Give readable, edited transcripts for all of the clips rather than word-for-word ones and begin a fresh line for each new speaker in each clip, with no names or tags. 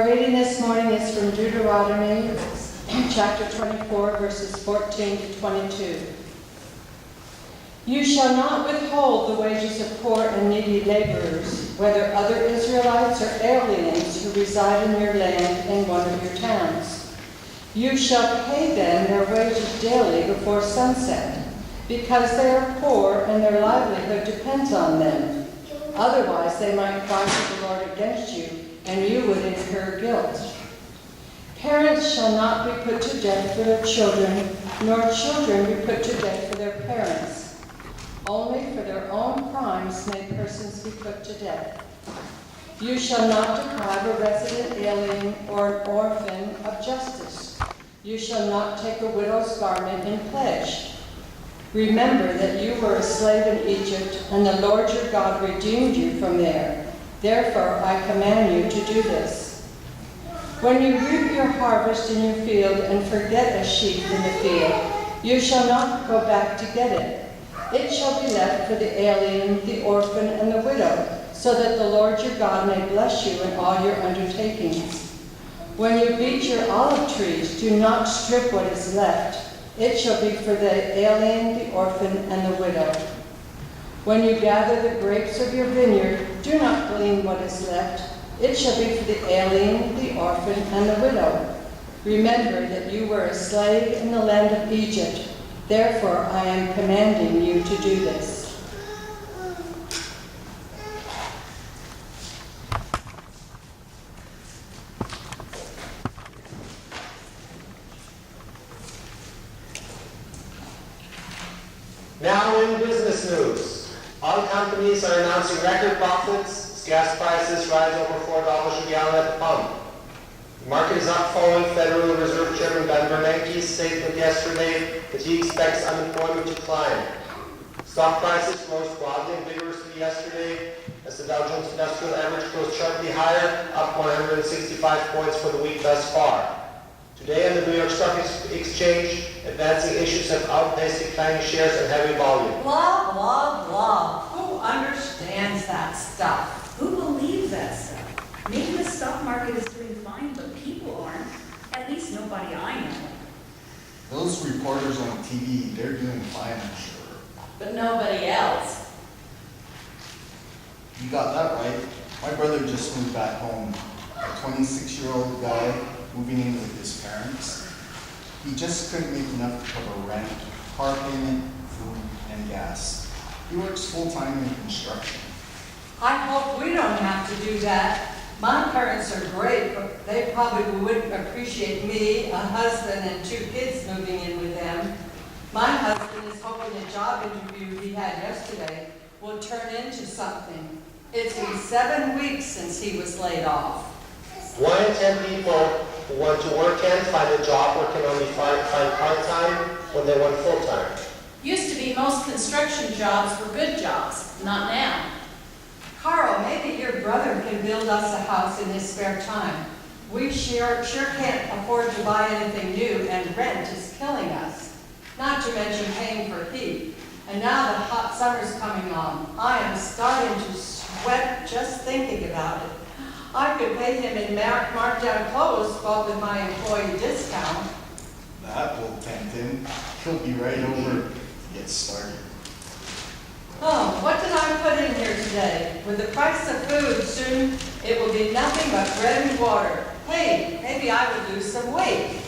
Our reading this morning is from Deuteronomy chapter 24, verses 14 to 22. You shall not withhold the wages of poor and needy laborers, whether other Israelites or aliens who reside in your land in one of your towns. You shall pay them their wages daily before sunset, because they are poor and their livelihood depends on them. Otherwise they might cry to the Lord against you, and you would incur guilt. Parents shall not be put to death for their children, nor children be put to death for their parents. Only for their own crimes may persons be put to death. You shall not deprive a resident alien or an orphan of justice. You shall not take a widow's garment in pledge. Remember that you were a slave in Egypt, and the Lord your God redeemed you from there. Therefore I command you to do this. When you reap your harvest in your field and forget a sheaf in the field, you shall not go back to get it. It shall be left for the alien, the orphan, and the widow, so that the Lord your God may bless you in all your undertakings. When you beat your olive trees, do not strip what is left. It shall be for the alien, the orphan, and the widow. When you gather the grapes of your vineyard, do not glean what is left. It shall be for the alien, the orphan, and the widow. Remember that you were a slave in the land of Egypt. Therefore I am commanding you to do this.
Now in business news. All companies are announcing record profits as gas prices rise over $4 a gallon at the pump. The market is up following Federal Reserve Chairman Ben Bernanke's statement yesterday that he expects unemployment to climb. Stock prices rose broadly and vigorously yesterday as the Dow Jones Industrial Average closed sharply higher, up 165 points for the week thus far. Today on the New York Stock Exchange, advancing issues have outpaced declining shares and heavy volume.
Blah, blah, blah. Who understands that stuff? Who believes that stuff? Maybe the stock market is doing fine, but people aren't. At least nobody I know.
Those reporters on TV, they're doing fine, I'm sure.
But nobody else.
You got that right. My brother just moved back home. A 26-year-old guy moving in with his parents. He just couldn't make enough to cover rent, car payment, food, and gas. He works full-time in construction.
I hope we don't have to do that. My parents are great, but they probably wouldn't appreciate me, a husband, and 2 kids moving in with them. My husband is hoping the job interview he had yesterday will turn into something. It's been 7 weeks since he was laid off.
1 in 10 people who want to work can find a job or can only find part-time when they want full-time.
Used to be most construction jobs were good jobs, not now.
Carl, maybe your brother can build us a house in his spare time. We sure can't afford to buy anything new, and rent is killing us. Not to mention paying for heat. And now the hot summer's coming on. I am starting to sweat just thinking about it. I could pay him in markdown clothes, but with my employee discount.
That will tempt him. He'll be right over to get started.
Oh, what did I put in here today? With the price of food, soon it will be nothing but bread and water. Hey, maybe I would lose some weight.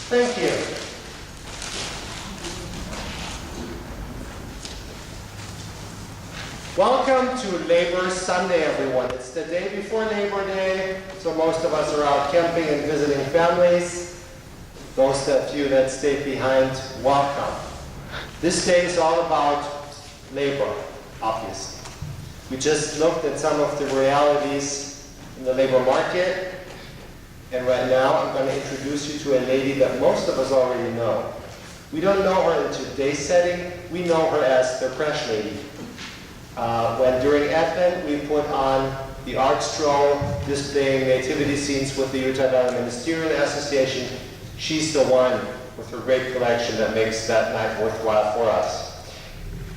Thank you. Welcome to Labor Sunday, everyone. It's the day before Labor Day, so most of us are out camping and visiting families. Those of you that stayed behind, welcome. This day is all about labor, obviously. We just looked at some of the realities in the labor market, and right now I'm going to introduce you to a lady that most of us already know. We don't know her in today's setting, we know her as the Crash Lady. When during Advent we put on the art stroll displaying nativity scenes with the Utah Valley Ministerial Association, she's the one with her great collection that makes that night worthwhile for us.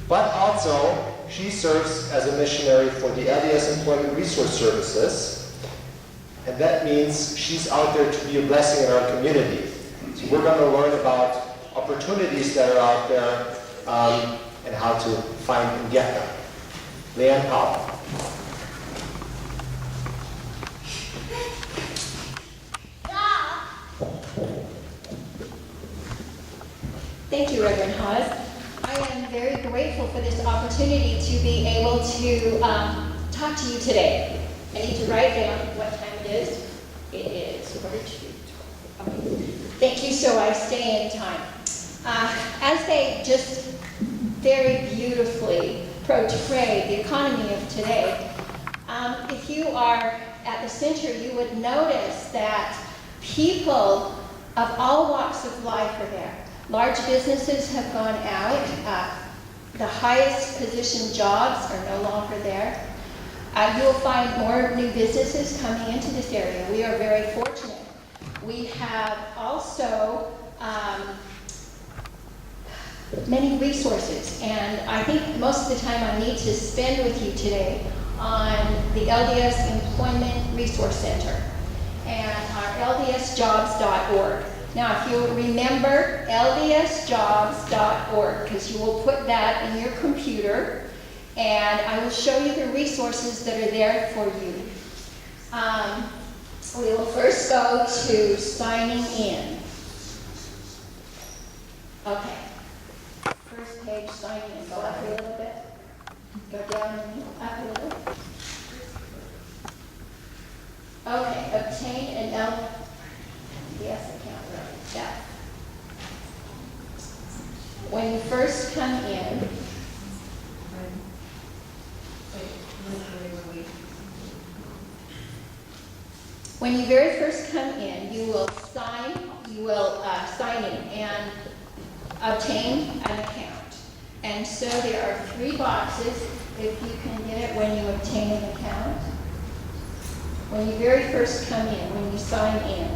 But also, she serves as a missionary for the LDS Employment Resource Services, and that means she's out there to be a blessing in our community. So we're going to learn about opportunities that are out there and how to find and get them. Leanne Powell.
Thank you, Reverend Hawes. I am very grateful for this opportunity to be able to talk to you today. I need to write down what time it is. It is 1:45. Okay. Thank you, so I stay in time. As they just very beautifully portray the economy of today, if you are at the center, you would notice that people of all walks of life are there. Large businesses have gone out. The highest positioned jobs are no longer there. You will find more new businesses coming into this area. We are very fortunate. We have also many resources, and I think most of the time I need to spend with you today on the LDS Employment Resource Center and our ldsjobs.org. Now, if you'll remember ldsjobs.org, because you will put that in your computer, and I will show you the resources that are there for you. We will first go to signing in. Okay. First page, signing in. Go up a little bit. Go down and up a little. Okay, obtain an LDS account. Yeah. When you first come in, when you very first come in, you will sign in and obtain an account. And so there are 3 boxes, if you can get it, when you obtain an account. When you very first come in, when you sign in.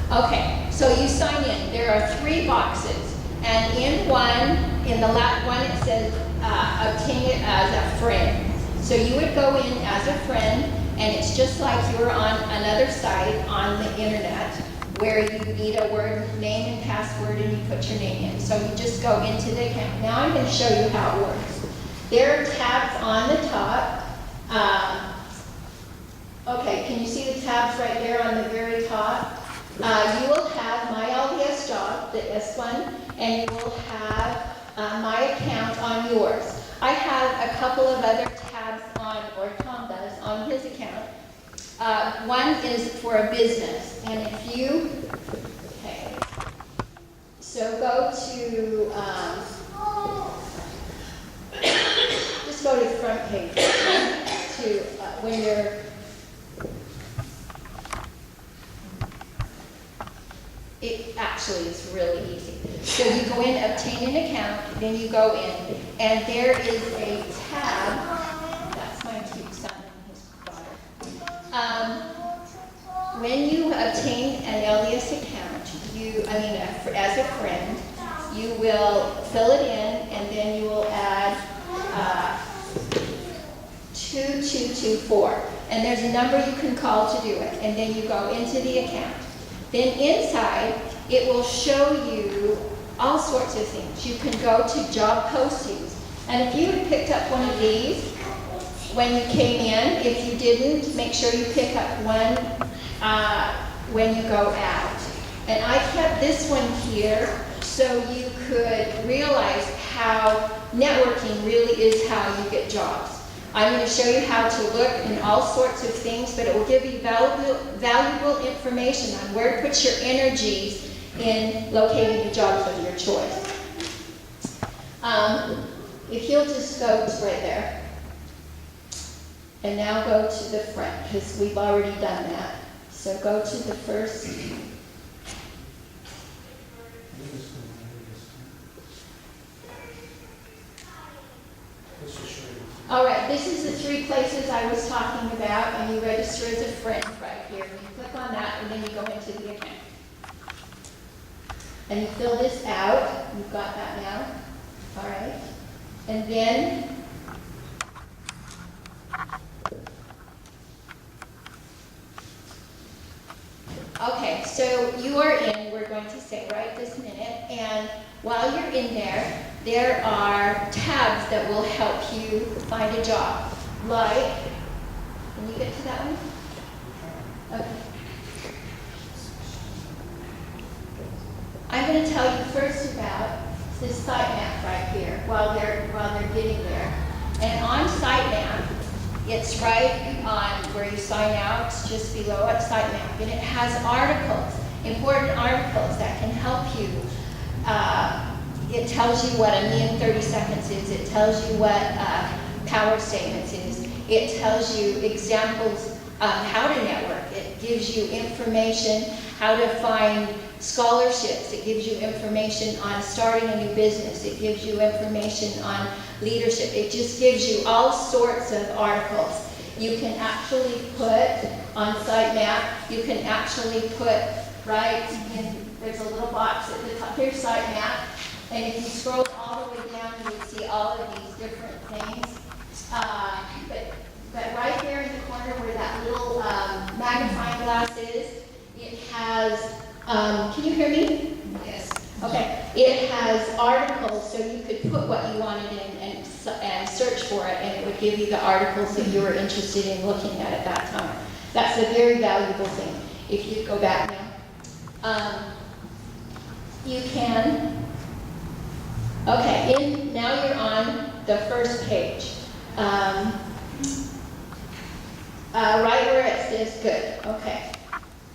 Okay, so you sign in. There are 3 boxes. And in the last one, it says obtain it as a friend. So you would go in as a friend, and it's just like you're on another site on the internet where you need a word, name and password, and you put your name in. So you just go into the account. Now I'm going to show you how it works. There are tabs on the top. Okay, can you see the tabs right there on the very top? You will have My LDS Job, the S1, and you will have My Account on yours. I have a couple of other tabs on, or Tom does, on his account. One is for a business, and if you, okay, so go to, just go to the front page to when you're, it actually is really easy. So you go in, obtain an account, then you go in, and there is a tab. That's my cute son and his daughter. When you obtain an LDS account, as a friend, you will fill it in, and then you will add 2224. And there's a number you can call to do it, and then you go into the account. Then inside, it will show you all sorts of things. You can go to job postings. And if you had picked up one of these when you came in, if you didn't, make sure you pick up one when you go out. And I kept this one here so you could realize how networking really is how you get jobs. I'm going to show you how to look in all sorts of things, but it will give you valuable information on where to put your energies in locating the jobs of your choice. If you'll just go to right there, and now go to the front, because we've already done that. So go to the first. All right, this is the 3 places I was talking about, and you register as a friend right here. You click on that, and then you go into the account. And you fill this out. You've got that now. All right. And then okay, so you are in, we're going to say right this minute, and while you're in there, there are tabs that will help you find a job. Like, can you get to that one? Okay. I'm going to tell you first about this sitemap right here while they're getting there. And on sitemap, it's right on where you sign out, it's just below it, sitemap, and it has articles, important articles that can help you. It tells you what a min 30 seconds is. It tells you what power statements is. It tells you examples of how to network. It gives you information how to find scholarships. It gives you information on starting a new business. It gives you information on leadership. It just gives you all sorts of articles. You can actually put on sitemap, you can actually put right in, there's a little box at the top, here's sitemap, and if you scroll all the way down, you can see all of these different things. But right there in the corner where that little magnifying glass is, it has, can you hear me? Yes. Okay. It has articles, so you could put what you wanted in and search for it, and it would give you the articles that you were interested in looking at that time. That's a very valuable thing. If you go back now, you can. Okay. Now you're on the first page. Right where it says good. Okay.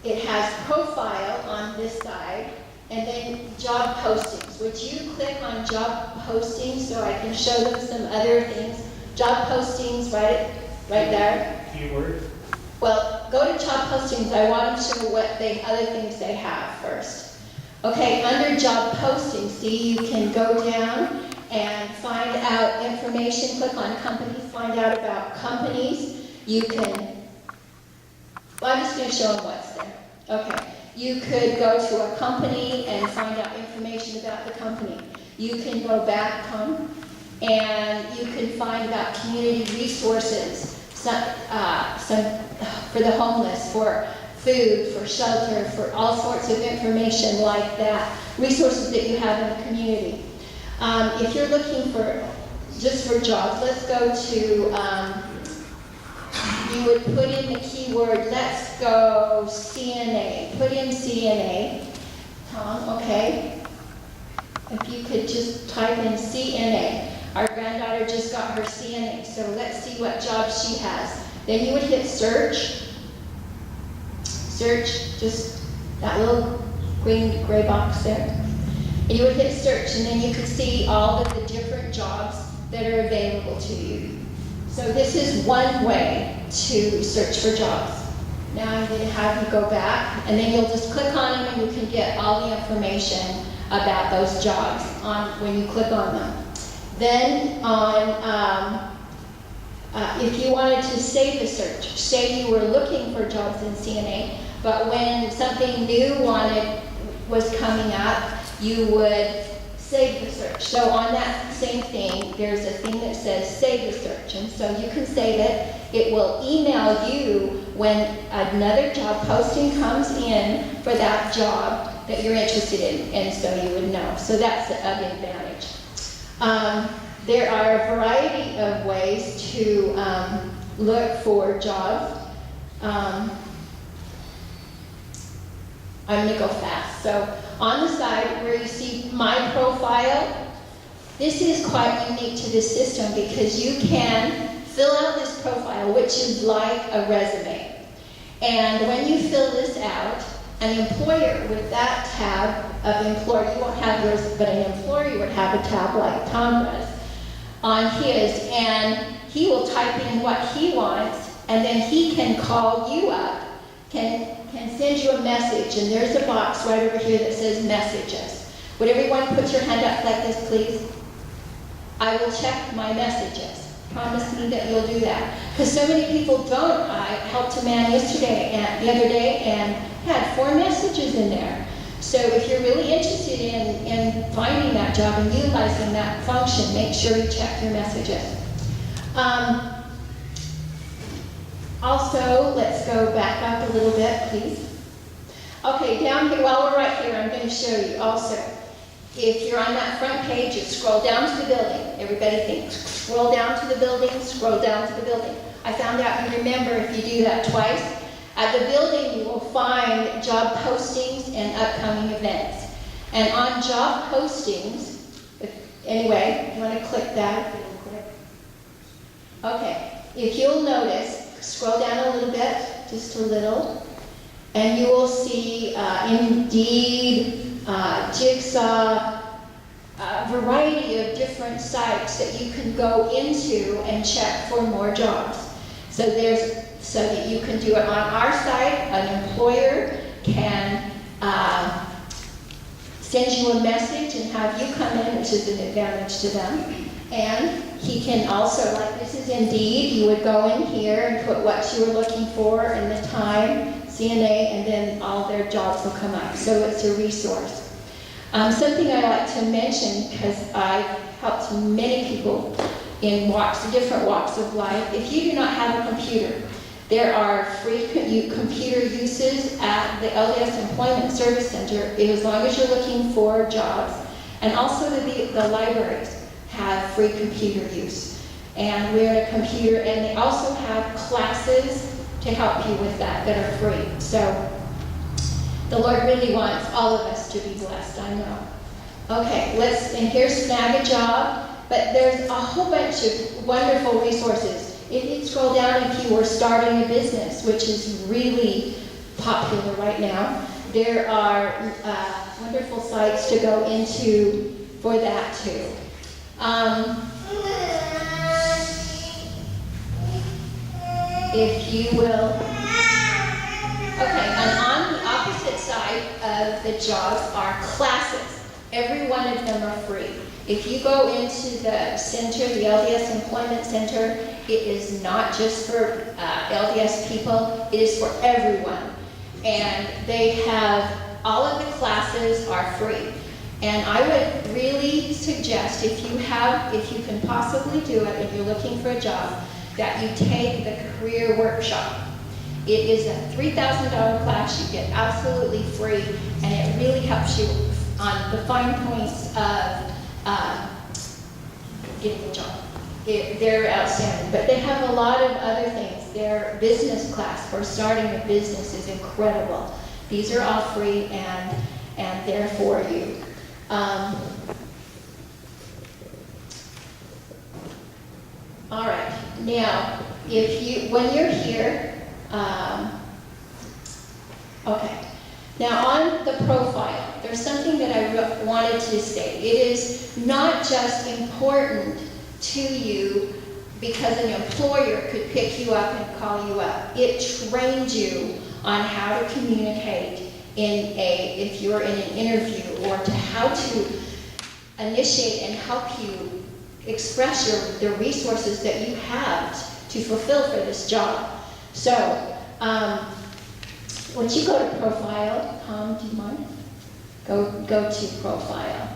It has profile on this side, and then job postings. Would you click on job postings so I can show them some other things? Job postings, right there.
Keyword.
Well, go to job postings. I want to show what other things they have first. Okay, under job postings, see, you can go down and find out information. Click on companies, find out about companies. You can, well, I'm just going to show them what's there. Okay. You could go to a company and find out information about the company. You can go back home and you can find about community resources, some for the homeless, for food, for shelter, for all sorts of information like that, resources that you have in the community. If you're looking for, just for jobs, let's go to, you would put in the keyword, let's go CNA. Put in CNA. Tom, okay. If you could just type in CNA. Our granddaughter just got her CNA, so let's see what job she has. Then you would hit search. Search, just that little green gray box there. And you would hit search, and then you could see all of the different jobs that are available to you. So this is one way to search for jobs. Now I'm going to have you go back, and then you'll just click on them, and you can get all the information about those jobs when you click on them. Then on, if you wanted to save the search, say you were looking for jobs in CNA, but when something new was coming up, you would save the search. So on that same thing, there's a thing that says save the search. And so you can save it. It will email you when another job posting comes in for that job that you're interested in. And so you would know. So that's a big advantage. There are a variety of ways to look for jobs. I'm going to go fast. So on the side where you see my profile, this is quite unique to this system because you can fill out this profile, which is like a resume. And when you fill this out, an employer with that tab of employer, you won't have yours, but an employer would have a tab like Tom does on his, and he will type in what he wants, and then he can call you up, can send you a message, and there's a box right over here that says messages. Would everyone put your hand up like this, please? I will check my messages. Promise me that you'll do that. Because so many people don't. I helped a man the other day, and had 4 messages in there. So if you're really interested in finding that job and utilizing that function, make sure you check your messages. Also, let's go back up a little bit, please. Okay, down here, while we're right here, I'm going to show you also. If you're on that front page, just scroll down to the building. Everybody thinks, scroll down to the building, scroll down to the building. I found out you remember if you do that twice. At the building, you will find job postings and upcoming events. And on job postings, anyway, you want to click that. Okay, if you'll notice, scroll down a little bit, just a little, and you will see Indeed, Jigsaw, a variety of different sites that you can go into and check for more jobs. So that you can do it on our site. An employer can send you a message and have you come in, which is an advantage to them. And he can also, like this is Indeed, you would go in here and put what you were looking for and the time, CNA, and then all their jobs will come up. So it's a resource. Something I like to mention, because I've helped many people in different walks of life. If you do not have a computer, there are free computer uses at the LDS Employment Service Center as long as you're looking for jobs. And also the libraries have free computer use. And we're in a computer, and they also have classes to help you with that are free. So the Lord really wants all of us to be blessed, I know. Okay, and here's Snag a Job, but there's a whole bunch of wonderful resources. If you scroll down, if you were starting a business, which is really popular right now, there are wonderful sites to go into for that too. If you will, okay, and on the opposite side of the jobs are classes. Every one of them are free. If you go into the center, the LDS Employment Center, it is not just for LDS people, it is for everyone. And they have, all of the classes are free. And I would really suggest, if you can possibly do it and you're looking for a job, that you take the career workshop. It is a $3,000 class. You get absolutely free, and it really helps you on the fine points of getting a job. They're outstanding, but they have a lot of other things. Their business class for starting a business is incredible. These are all free, and they're for you. All right. Now, when you're here, okay. Now on the profile, there's something that I wanted to say. It is not just important to you because an employer could pick you up and call you up. It trains you on how to communicate if you're in an interview, or to how to initiate and help you express the resources that you have to fulfill for this job. So, once you go to profile, Tom, do you mind? Go to profile.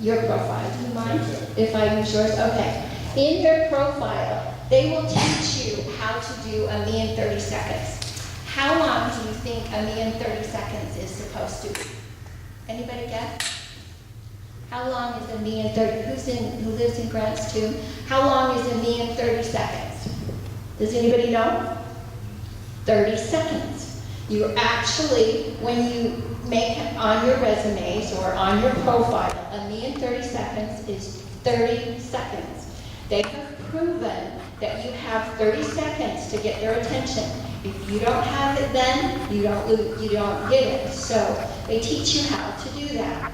Your profile, do you mind if I use yours? Okay. In your profile, they will teach you how to do a me in 30 seconds. How long do you think a me in 30 seconds is supposed to be? Anybody guess? How long is a me in 30? Who lives in Grants too? How long is a me in 30 seconds? Does anybody know? 30 seconds. You actually, when you make on your resumes or on your profile, a me in 30 seconds is 30 seconds. They have proven that you have 30 seconds to get their attention. If you don't have it then, you don't get it. So they teach you how to do that.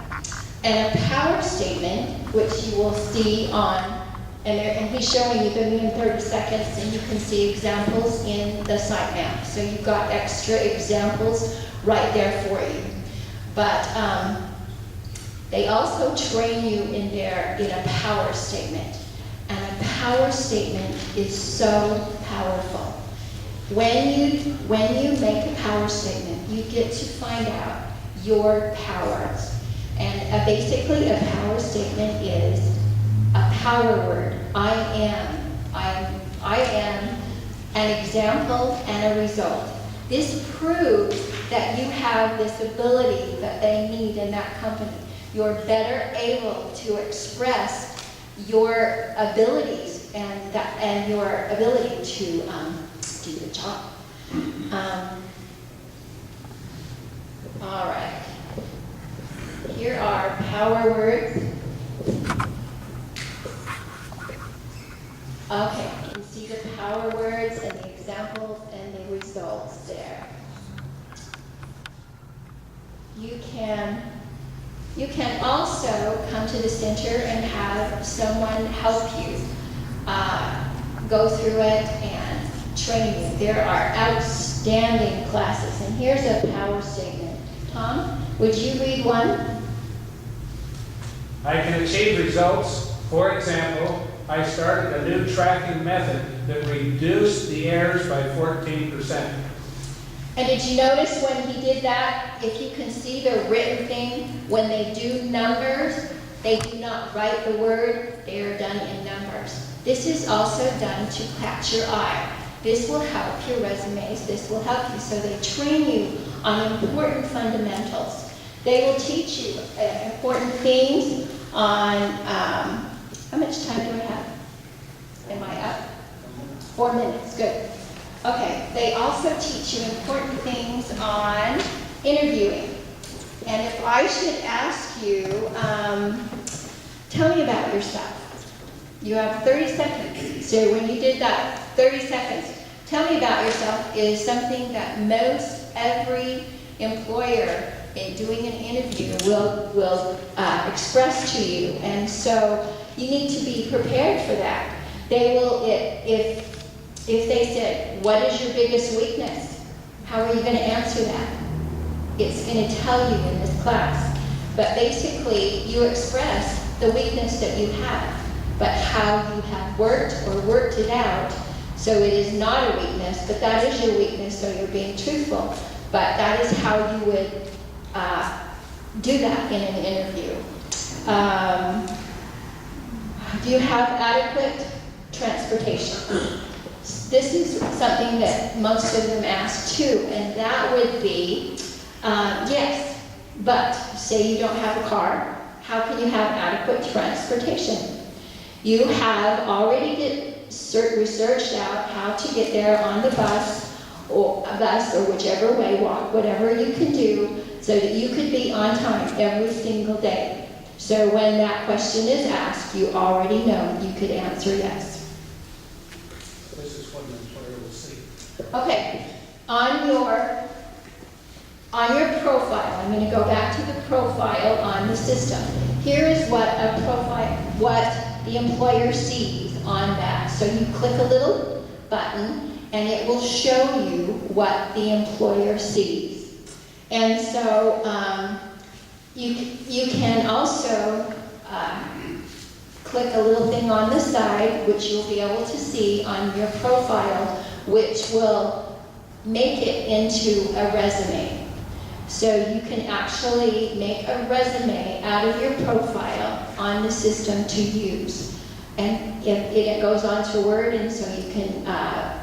And a power statement, which you will see on, and he's showing you the me in 30 seconds, and you can see examples in the sitemap. So you've got extra examples right there for you. But they also train you in a power statement. And a power statement is so powerful. When you make a power statement, you get to find out your powers. And basically a power statement is a power word. I am an example and a result. This proves that you have this ability that they need in that company. You're better able to express your abilities and your ability to do the job. All right. Here are power words. Okay, you can see the power words and the examples and the results there. You can also come to the center and have someone help you go through it and train you. There are outstanding classes, and here's a power statement. Tom, would you read one?
I can achieve results. For example, I started a new tracking method that reduced the errors by 14%.
And did you notice when he did that, if you can see the written thing, when they do numbers, they do not write the word, they are done in numbers. This is also done to catch your eye. This will help your resumes, this will help you. So they train you on important fundamentals. They will teach you important things on, how much time do I have? Am I up? 4 minutes, good. Okay, they also teach you important things on interviewing. And if I should ask you, tell me about yourself. You have 30 seconds. So when you did that, 30 seconds, tell me about yourself is something that most every employer in doing an interview will express to you. And so you need to be prepared for that. They will, if they said, what is your biggest weakness? How are you going to answer that? It's going to tell you in this class. But basically, you express the weakness that you have, but how you have worked or worked it out. So it is not a weakness, but that is your weakness, so you're being truthful. But that is how you would do that in an interview. Do you have adequate transportation? This is something that most of them ask too, and that would be, yes, but say you don't have a car, how can you have adequate transportation? You have already researched out how to get there on the bus or whichever way, walk, whatever you can do so that you could be on time every single day. So when that question is asked, you already know you could answer yes.
This is what an employer will see.
Okay, on your profile, I'm going to go back to the profile on the system. Here is what a profile, what the employer sees on that. So you click a little button and it will show you what the employer sees. And so you can also click a little thing on the side, which you'll be able to see on your profile, which will make it into a resume. So you can actually make a resume out of your profile on the system to use. And it goes onto Word, and so you can, I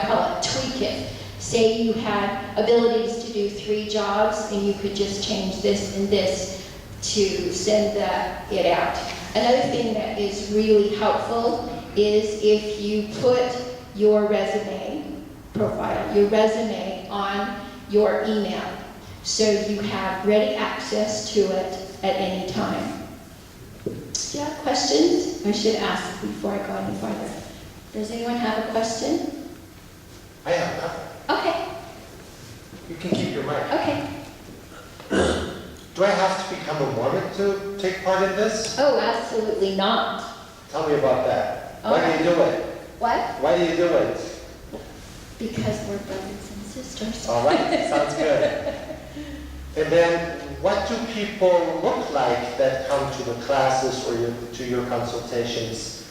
call it tweak it. Say you had abilities to do 3 jobs, and you could just change this and this to send it out. Another thing that is really helpful is if you put your resume profile, your resume on your email, so you have ready access to it at any time. Do you have questions? I should ask before I go any farther. Does anyone have a question?
I have nothing.
Okay,
You can keep your mic.
okay.
Do I have to become a Mormon to take part in this?
Oh, absolutely not.
Tell me about that.
All
Why
right.
do you do it?
What?
Why do you do it?
Because we're brothers and sisters.
All right, sounds good. And then, what do people look like that come to the classes or to your consultations?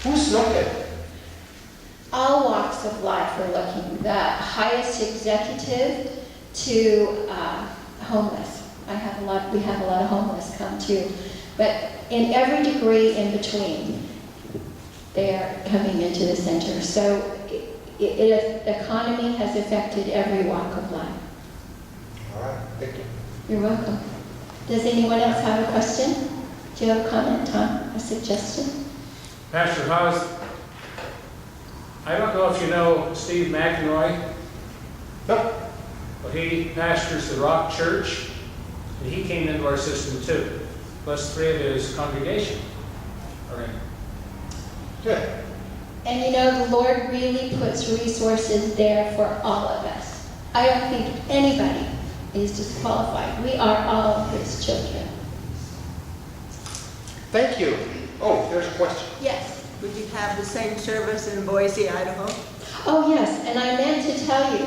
Who's looking?
All walks of life are looking. The highest executive, to homeless. We have a lot of homeless come too. But in every degree in between, they are coming into the center. So the economy has affected every walk of life.
All right, thank you.
You're welcome. Does anyone else have a question? Do you have a comment, Tom? A suggestion?
Pastor Haas, I don't know if you know Steve McElroy.
Nope.
Well, he pastors the Rock Church, and he came into our system too, plus 3 of his congregation. All right.
Good.
And you know, the Lord really puts resources there for all of us. I don't think anybody is disqualified. We are all His children.
Thank you. Oh, there's a question.
Yes.
Would you have the same service in Boise, Idaho?
Oh, yes. And I meant to tell you,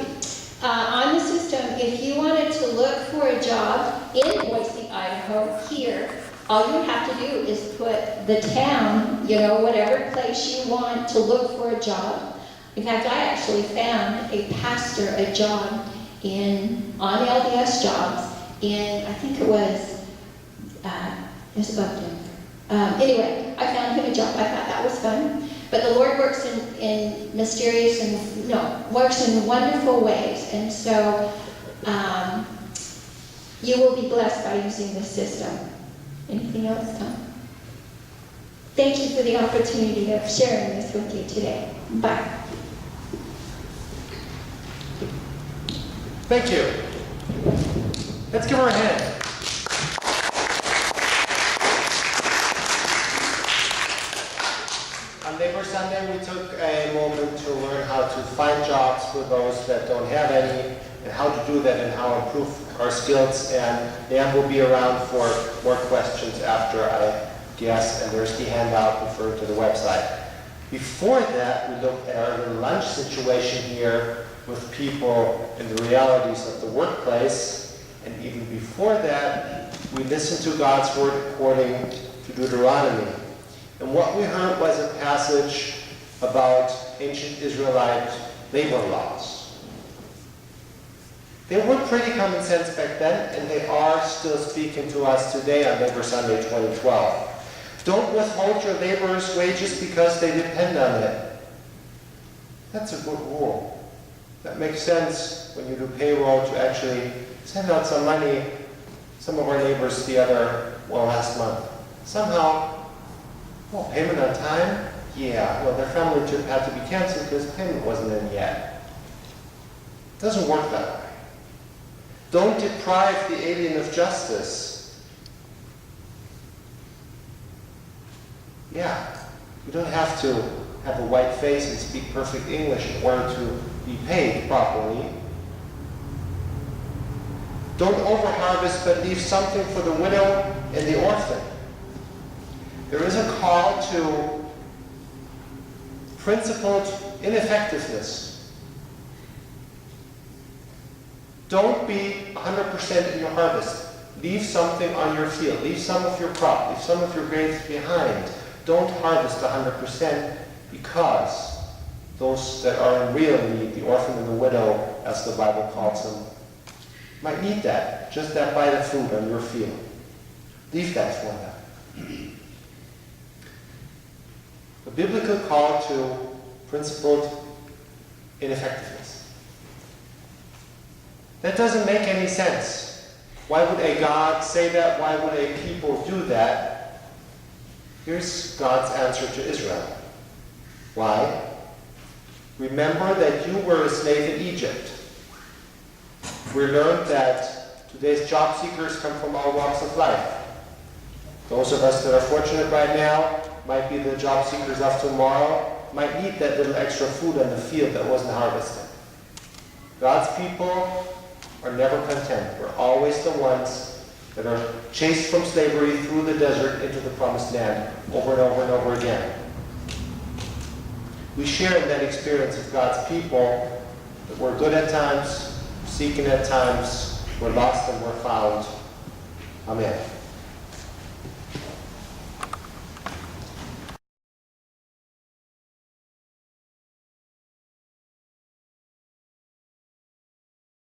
on the system, if you wanted to look for a job in Boise, Idaho, here, all you have to do is put the town, you know, whatever place you want to look for a job. In fact, I actually found a pastor a job on LDS jobs in, I think it was above Denver. Anyway, I found him a job. I thought that was fun. But the Lord works in mysterious works in wonderful ways. And so you will be blessed by using this system. Anything else, Tom? Thank you for the opportunity of sharing this with you today. Bye.
Thank you. Let's give her a hand. On Labor Sunday, we took a moment to learn how to find jobs for those that don't have any, and how to do that, and how to improve our skills. And Dan will be around for more questions after, I guess, and there's the handout referring to the website. Before that, we looked at our little lunch situation here with people and the realities of the workplace. And even before that, we listened to God's word according to Deuteronomy. And what we heard was a passage about ancient Israelite labor laws. They were pretty common sense back then, and they are still speaking to us today on Labor Sunday 2012. Don't withhold your laborers' wages because they depend on it. That's a good rule. That makes sense when you do payroll to actually send out some money. Some of our neighbors last month. Somehow, payment on time? Yeah, well, their family trip had to be canceled because payment wasn't in yet. It doesn't work that way. Don't deprive the alien of justice. Yeah, you don't have to have a white face and speak perfect English in order to be paid properly. Don't overharvest, but leave something for the widow and the orphan. There is a call to principled ineffectiveness. Don't be 100% in your harvest. Leave something on your field. Leave some of your crop. Leave some of your grains behind. Don't harvest 100% because those that are in real need, the orphan and the widow, as the Bible calls them, might need that. Just that bite of food on your field. Leave that for them. A biblical call to principled ineffectiveness. That doesn't make any sense. Why would a God say that? Why would a people do that? Here's God's answer to Israel. Why? Remember that you were a slave in Egypt. We learned that today's job seekers come from all walks of life. Those of us that are fortunate right now might be the job seekers of tomorrow, might need that little extra food on the field that wasn't harvested. God's people are never content. We're always the ones that are chased from slavery through the desert into the promised land over and over and over again. We share in that experience of God's people, that we're good at times, seeking at times, we're lost and we're found. Amen.